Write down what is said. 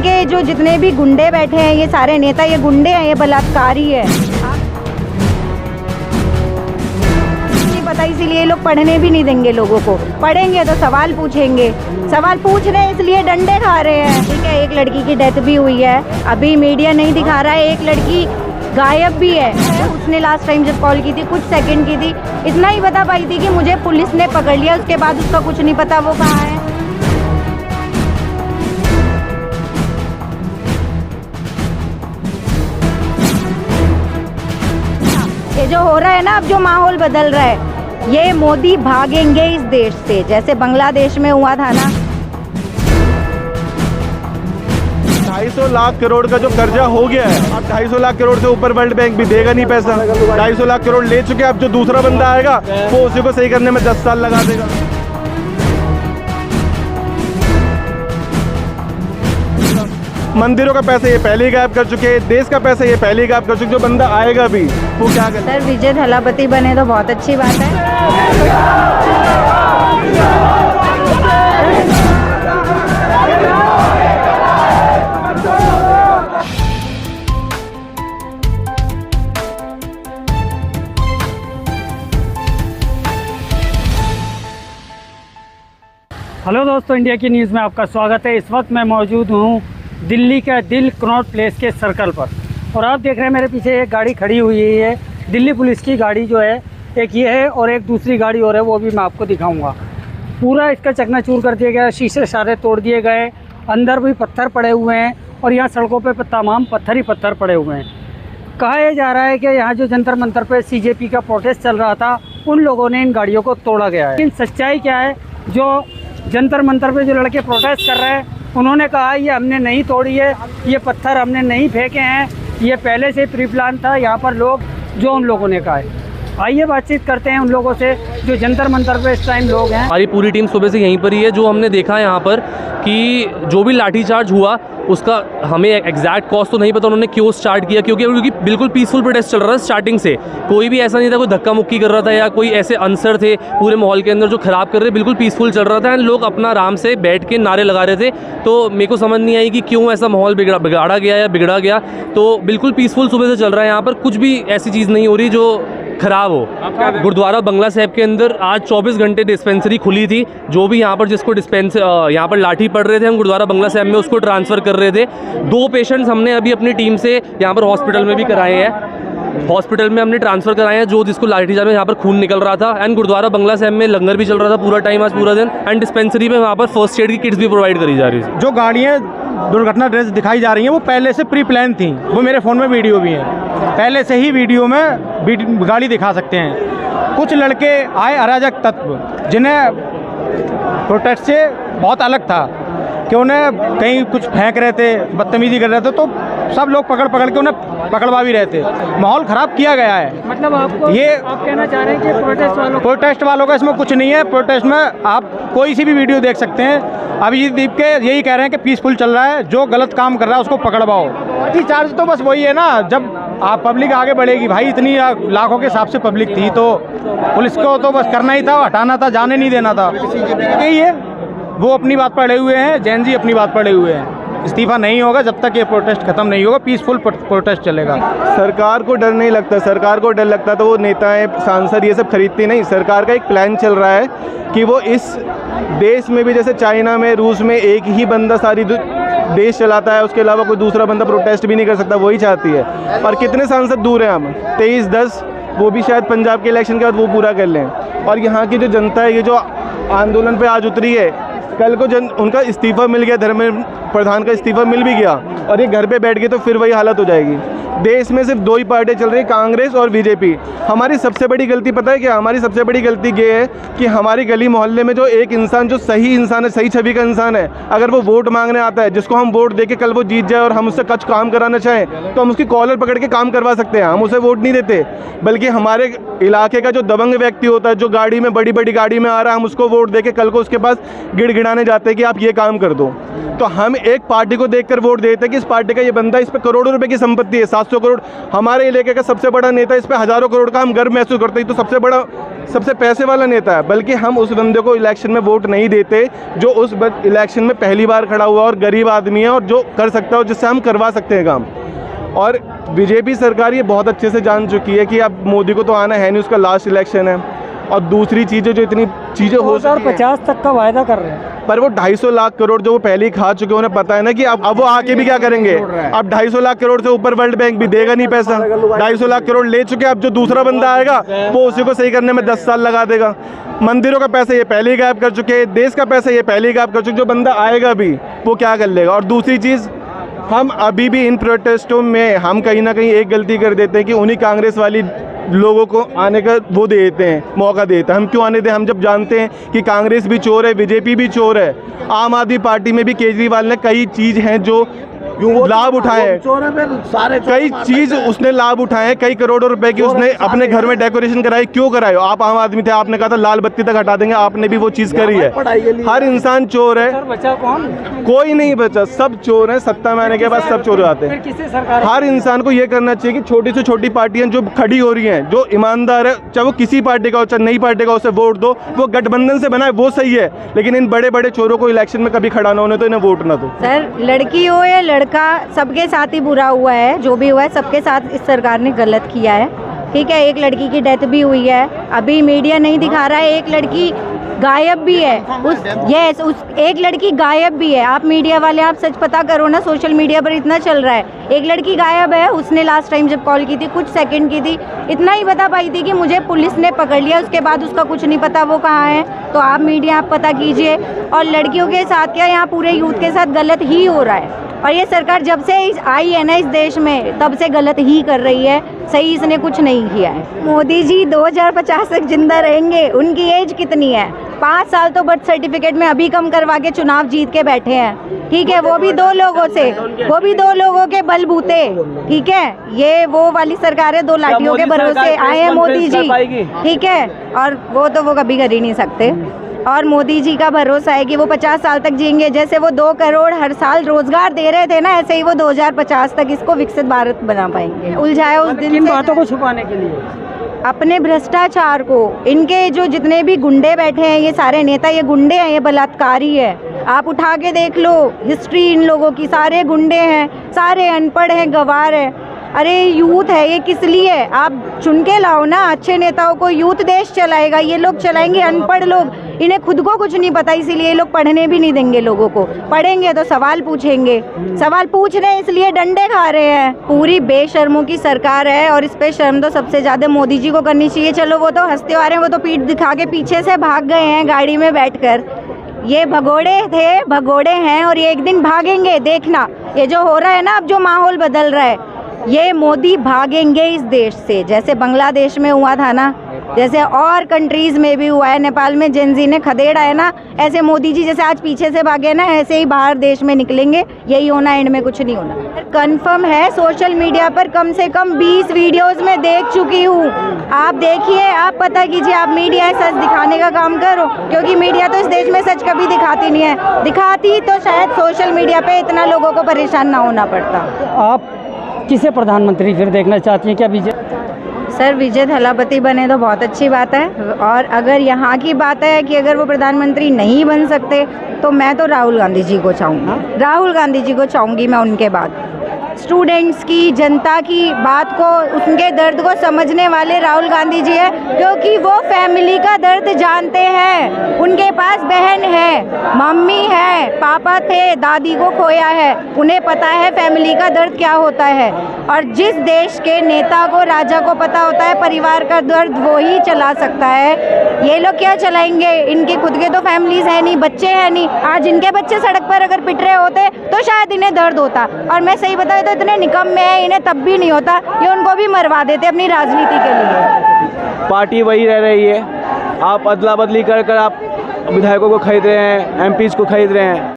इनके जो जितने भी गुंडे बैठे हैं, ये सारे नेता, ये गुंडे हैं, ये बलात्कारी है। नहीं पता, इसीलिए ये लोग पढ़ने भी नहीं देंगे लोगों को। पढ़ेंगे तो सवाल पूछेंगे, सवाल पूछ रहे हैं इसलिए डंडे खा रहे हैं। ठीक है, एक लड़की की डेथ भी हुई है, अभी मीडिया नहीं दिखा रहा है। एक लड़की गायब भी है, उसने लास्ट टाइम जब कॉल की थी कुछ सेकंड की थी, इतना ही बता पाई थी कि मुझे पुलिस ने पकड़ लिया, उसके बाद उसका कुछ नहीं पता वो कहाँ है। ये जो हो रहा है ना, अब जो माहौल बदल रहा है, ये मोदी भागेंगे इस देश से, जैसे बांग्लादेश में हुआ था ना। 250 लाख करोड़ का जो कर्जा हो गया है, अब 250 लाख करोड़ से ऊपर वर्ल्ड बैंक भी देगा नहीं पैसा। 250 लाख करोड़ ले चुके, अब जो दूसरा बंदा आएगा वो उसी को सही करने में 10 साल लगा देगा। मंदिरों का पैसा ये पहले ही गायब कर चुके हैं, देश का पैसा ये पहले ही गायब कर चुके, जो बंदा आएगा भी वो क्या करे। सर विजय थलापति बने तो बहुत अच्छी बात है। हेलो दोस्तों, इंडिया की न्यूज़ में आपका स्वागत है। इस वक्त मैं मौजूद हूँ दिल्ली का दिल कनॉट प्लेस के सर्कल पर, और आप देख रहे हैं मेरे पीछे एक गाड़ी खड़ी हुई है, दिल्ली पुलिस की गाड़ी जो है, एक ये है और एक दूसरी गाड़ी और है, वो भी मैं आपको दिखाऊंगा। पूरा इसका चकनाचूर कर दिया गया, शीशे सारे तोड़ दिए गए, अंदर भी पत्थर पड़े हुए हैं और यहाँ सड़कों पर तमाम पत्थर ही पत्थर पड़े हुए हैं। कहा यह जा रहा है कि यहाँ जो जंतर मंतर पर CJP का प्रोटेस्ट चल रहा था, उन लोगों ने इन गाड़ियों को तोड़ा गया है। लेकिन सच्चाई क्या है, जो जंतर मंतर पे जो लड़के प्रोटेस्ट कर रहे हैं, उन्होंने कहा ये हमने नहीं तोड़ी है, ये पत्थर हमने नहीं फेंके हैं, ये पहले से प्री प्लान था। यहाँ पर लोग जो उन लोगों ने कहा है, आइए बातचीत करते हैं उन लोगों से जो जंतर मंतर पे इस टाइम लोग हैं। हमारी पूरी टीम सुबह से यहीं पर ही है। जो हमने देखा है यहाँ पर कि जो भी लाठीचार्ज हुआ उसका हमें एग्जैक्ट कॉज तो नहीं पता उन्होंने क्यों स्टार्ट किया, क्योंकि बिल्कुल पीसफुल प्रोटेस्ट चल रहा है स्टार्टिंग से। कोई भी ऐसा नहीं था कोई धक्का मुक्की कर रहा था या कोई ऐसे अनसर थे पूरे माहौल के अंदर जो ख़राब कर रहे, बिल्कुल पीसफुल चल रहा था एंड लोग अपना आराम से बैठ के नारे लगा रहे थे। तो मेरे को समझ नहीं आई कि क्यों ऐसा माहौल बिगाड़ा गया या बिगड़ा गया। तो बिल्कुल पीसफुल सुबह से चल रहा है यहाँ पर, कुछ भी ऐसी चीज़ नहीं हो रही जो ख़राब हो। गुरुद्वारा बंगला साहिब के अंदर आज 24 घंटे डिस्पेंसरी खुली थी। जो भी यहाँ पर जिसको यहाँ पर लाठी पड़ रहे थे, हम गुरुद्वारा बंगला साहिब में उसको ट्रांसफ़र कर रहे थे। 2 पेशेंट्स हमने अभी अपनी टीम से यहाँ पर हॉस्पिटल में भी कराए हैं, हॉस्पिटल में हमने ट्रांसफ़र कराए हैं, जो जिसको लाठीचार्ज में यहाँ पर खून निकल रहा था। एंड गुरुद्वारा बंगला साहिब में लंगर भी चल रहा था पूरा टाइम आज पूरा दिन, एंड डिस्पेंसरी में वहाँ पर फर्स्ट एड की किट्स भी प्रोवाइड करी जा रही है। जो गाड़ियाँ दुर्घटना ड्रेस दिखाई जा रही हैं वो पहले से प्री प्लान थी, वो मेरे फ़ोन में वीडियो भी है, पहले से ही वीडियो में गाड़ी दिखा सकते हैं। कुछ लड़के आए अराजक तत्व, जिन्हें प्रोटेस्ट से बहुत अलग था कि उन्हें कहीं कुछ फेंक रहे थे, बदतमीजी कर रहे थे, तो सब लोग पकड़ के उन्हें पकड़वा भी रहे थे। माहौल ख़राब किया गया है। मतलब आपको ये आप कहना चाह रहे हैं कि प्रोटेस्ट वालों का इसमें कुछ नहीं है। प्रोटेस्ट में आप कोई सी भी वीडियो देख सकते हैं। अभिजीत दीप के यही कह रहे हैं कि पीसफुल चल रहा है, जो गलत काम कर रहा है उसको पकड़वाओ। चार्ज तो बस वही है ना, जब आप पब्लिक आगे बढ़ेगी भाई, इतनी लाखों के हिसाब से पब्लिक थी तो पुलिस को तो बस करना ही था, हटाना था, जाने नहीं देना था। यही है, वो अपनी बात पर अड़े हुए हैं, जैन जी अपनी बात पर अड़े हुए हैं। इस्तीफा नहीं होगा जब तक ये प्रोटेस्ट खत्म नहीं होगा, पीसफुल प्रोटेस्ट चलेगा। सरकार को डर नहीं लगता, सरकार को डर लगता तो वो नेताएं सांसद ये सब खरीदती नहीं। सरकार का एक प्लान चल रहा है कि वो इस देश में भी, जैसे चाइना में, रूस में एक ही बंदा सारी देश चलाता है, उसके अलावा कोई दूसरा बंदा प्रोटेस्ट भी नहीं कर सकता, वही चाहती है। और कितने सांसद दूर हैं हम, 23-10, वो भी शायद पंजाब के इलेक्शन के बाद वो पूरा कर लें। और यहाँ की जो जनता है, ये जो आंदोलन पे आज उतरी है, कल को उनका इस्तीफा मिल गया, धर्मेंद्र प्रधान का इस्तीफा मिल भी गया और ये घर पे बैठ गए तो फिर वही हालत हो जाएगी। देश में सिर्फ 2 ही पार्टियां चल रही है, कांग्रेस और बीजेपी। हमारी सबसे बड़ी गलती पता है क्या? हमारी सबसे बड़ी गलती ये है कि हमारी गली मोहल्ले में जो एक इंसान, जो सही इंसान है, सही छवि का इंसान है, अगर वो वोट मांगने आता है, जिसको हम वोट देके कल वो जीत जाए और हम उससे कुछ काम कराना चाहें तो हम उसकी कॉलर पकड़ के काम करवा सकते हैं, हम उसे वोट नहीं देते। बल्कि हमारे इलाके का जो दबंग व्यक्ति होता है, जो गाड़ी में, बड़ी बड़ी गाड़ी में आ रहा है, हम उसको वोट देके कल को उसके पास गिड़गिड़ाने जाते हैं कि आप ये काम कर दो। तो हम एक पार्टी को देखकर वोट देते हैं कि इस पार्टी का ये बंदा, इस पे करोड़ों रुपए की संपत्ति है, 700 करोड़। हमारे इलाके का सबसे बड़ा नेता, इस पे हज़ारों करोड़ का हम गर्व महसूस करते हैं। तो सबसे बड़ा सबसे पैसे वाला नेता है, बल्कि हम उस बंदे को इलेक्शन में वोट नहीं देते जो उस इलेक्शन में पहली बार खड़ा हुआ और गरीब आदमी है और जो कर सकता है और जिससे हम करवा सकते हैं काम। और बीजेपी सरकार ये बहुत अच्छे से जान चुकी है कि अब मोदी को तो आना है नहीं, उसका लास्ट इलेक्शन है। और दूसरी चीज़ें जो इतनी चीज़ें हो 2050 तक का वायदा कर रहे हैं, पर वो 250 लाख करोड़ जो वो पहले ही खा चुके हैं, उन्हें पता है ना कि अब वो आके भी क्या करेंगे। अब 250 लाख करोड़ से ऊपर वर्ल्ड बैंक भी देगा नहीं पैसा। 250 लाख करोड़ ले चुके, अब जो दूसरा बंदा आएगा वो उसी को सही करने में 10 साल लगा देगा। मंदिरों का पैसा ये पहले ही गायब कर चुके हैं, देश का पैसा ये पहले ही गायब कर चुके। जो बंदा आएगा भी वो क्या कर लेगा। और दूसरी चीज़, हम अभी भी इन प्रोटेस्टों में हम कहीं ना कहीं एक गलती कर देते हैं कि उन्हीं कांग्रेस वाली लोगों को आने का वो दे देते हैं, मौका देते हैं। हम क्यों आने दें, हम जब जानते हैं कि कांग्रेस भी चोर है, बीजेपी भी चोर है। आम आदमी पार्टी में भी केजरीवाल ने कई चीज़ हैं जो लाभ उठाए हैं, कई चीज उसने लाभ उठाए हैं, कई करोड़ों रुपए की उसने अपने घर में डेकोरेशन कराई। क्यों कराई? आप आम आदमी थे, आपने कहा था लाल बत्ती तक हटा देंगे, आपने भी वो चीज़ करी है। हर इंसान चोर है, बचा कौन? कोई नहीं बचा, सब चोर हैं। सत्ता में आने के बाद सब चोर हो जाते हैं। हर इंसान को ये करना चाहिए कि छोटी से छोटी पार्टियां जो खड़ी हो रही हैं, जो ईमानदार है, चाहे वो किसी पार्टी का हो चाहे नई पार्टी का, उसे वोट दो। वो गठबंधन से बनाए वो सही है, लेकिन इन बड़े बड़े चोरों को इलेक्शन में कभी खड़ा ना होने तो इन्हें वोट ना दो। सर, लड़की हो या लड़का, सबके साथ ही बुरा हुआ है। जो भी हुआ है सबके साथ इस सरकार ने गलत किया है। ठीक है, एक लड़की की डेथ भी हुई है, अभी मीडिया नहीं दिखा रहा है। एक लड़की गायब भी है, उस एक लड़की गायब भी है। आप मीडिया वाले आप सच पता करो ना, सोशल मीडिया पर इतना चल रहा है। एक लड़की गायब है, उसने लास्ट टाइम जब कॉल की थी कुछ सेकंड की थी, इतना ही बता पाई थी कि मुझे पुलिस ने पकड़ लिया, उसके बाद उसका कुछ नहीं पता वो कहाँ है। तो आप मीडिया आप पता कीजिए। और लड़कियों के साथ क्या, यहाँ पूरे यूथ के साथ गलत ही हो रहा है। और ये सरकार जब से आई है ना इस देश में, तब से गलत ही कर रही है, सही इसने कुछ नहीं किया है। मोदी जी 2050 तक जिंदा रहेंगे। उनकी एज कितनी है? 5 साल तो बर्थ सर्टिफिकेट में अभी कम करवा के चुनाव जीत के बैठे हैं। ठीक है, वो भी 2 लोगों से, वो भी 2 लोगों के बलबूते। ठीक है, ये वो वाली सरकार है, 2 लाठियों के भरोसे आए हैं मोदी जी। ठीक है, और वो कभी कर ही नहीं सकते। और मोदी जी का भरोसा है कि वो 50 साल तक जिएंगे। जैसे वो 2 करोड़ हर साल रोजगार दे रहे थे ना, ऐसे ही वो 2050 तक इसको विकसित भारत बना पाएंगे। उलझाया उस दिन इन बातों को छुपाने के लिए अपने भ्रष्टाचार को। इनके जो जितने भी गुंडे बैठे हैं, ये सारे नेता, ये गुंडे हैं, ये बलात्कारी है। आप उठा के देख लो हिस्ट्री इन लोगों की, सारे गुंडे हैं, सारे अनपढ़ हैं, गवार है। अरे यूथ है ये, किस लिए? आप चुन के लाओ ना अच्छे नेताओं को, यूथ देश चलाएगा। ये लोग चलाएंगे अनपढ़ लोग, इन्हें खुद को कुछ नहीं पता, इसीलिए ये लोग पढ़ने भी नहीं देंगे लोगों को। पढ़ेंगे तो सवाल पूछेंगे, सवाल पूछ रहे हैं इसलिए डंडे खा रहे हैं। पूरी बेशर्मों की सरकार है और इस पे शर्म तो सबसे ज़्यादा मोदी जी को करनी चाहिए। चलो वो तो हंसते आ रहे हैं, वो तो पीठ दिखा के पीछे से भाग गए हैं गाड़ी में बैठकर। ये भगोड़े थे, भगोड़े हैं और ये एक दिन भागेंगे, देखना। ये जो हो रहा है ना, अब जो माहौल बदल रहा है, ये मोदी भागेंगे इस देश से। जैसे बांग्लादेश में हुआ था ना, जैसे और कंट्रीज़ में भी हुआ है, नेपाल में जेनजी ने खदेड़ा है ना, ऐसे मोदी जी जैसे आज पीछे से भागे ना, ऐसे ही बाहर देश में निकलेंगे। यही होना, एंड में कुछ नहीं होना। कंफर्म है, सोशल मीडिया पर कम से कम 20 वीडियोस में देख चुकी हूँ। आप देखिए, आप पता कीजिए, आप मीडिया है सच दिखाने का काम करो, क्योंकि मीडिया तो इस देश में सच कभी दिखाती नहीं है। दिखाती तो शायद सोशल मीडिया पे इतना लोगों को परेशान ना होना पड़ता। आप किसे प्रधानमंत्री फिर देखना चाहती हैं? क्या विजय? सर, विजय थलापति बने तो बहुत अच्छी बात है। और अगर यहाँ की बात है कि अगर वो प्रधानमंत्री नहीं बन सकते, तो मैं तो राहुल गांधी जी को चाहूँगी। राहुल गांधी जी को चाहूँगी मैं उनके बाद। स्टूडेंट्स की, जनता की बात को, उनके दर्द को समझने वाले राहुल गांधी जी है, क्योंकि वो फैमिली का दर्द जानते हैं। उनके पास बहन है, मम्मी है, पापा थे, दादी को खोया है, उन्हें पता है फैमिली का दर्द क्या होता है। और जिस देश के नेता को, राजा को पता होता है परिवार का दर्द, वो ही चला सकता है। ये लोग क्या चलाएंगे? इनके खुद के तो फैमिलीज है नहीं, बच्चे हैं नहीं। आज इनके बच्चे सड़क पर अगर पिट रहे होते तो शायद इन्हें दर्द होता। और मैं सही बताऊँ तो इतने निकम्मे हैं, इन्हें तब भी नहीं होता, ये उनको भी मरवा देते अपनी राजनीति के लिए। पार्टी वही रह रही है। आप अदला बदली कर आप विधायकों को खरीद रहे हैं, एमपीज़ को खरीद रहे हैं।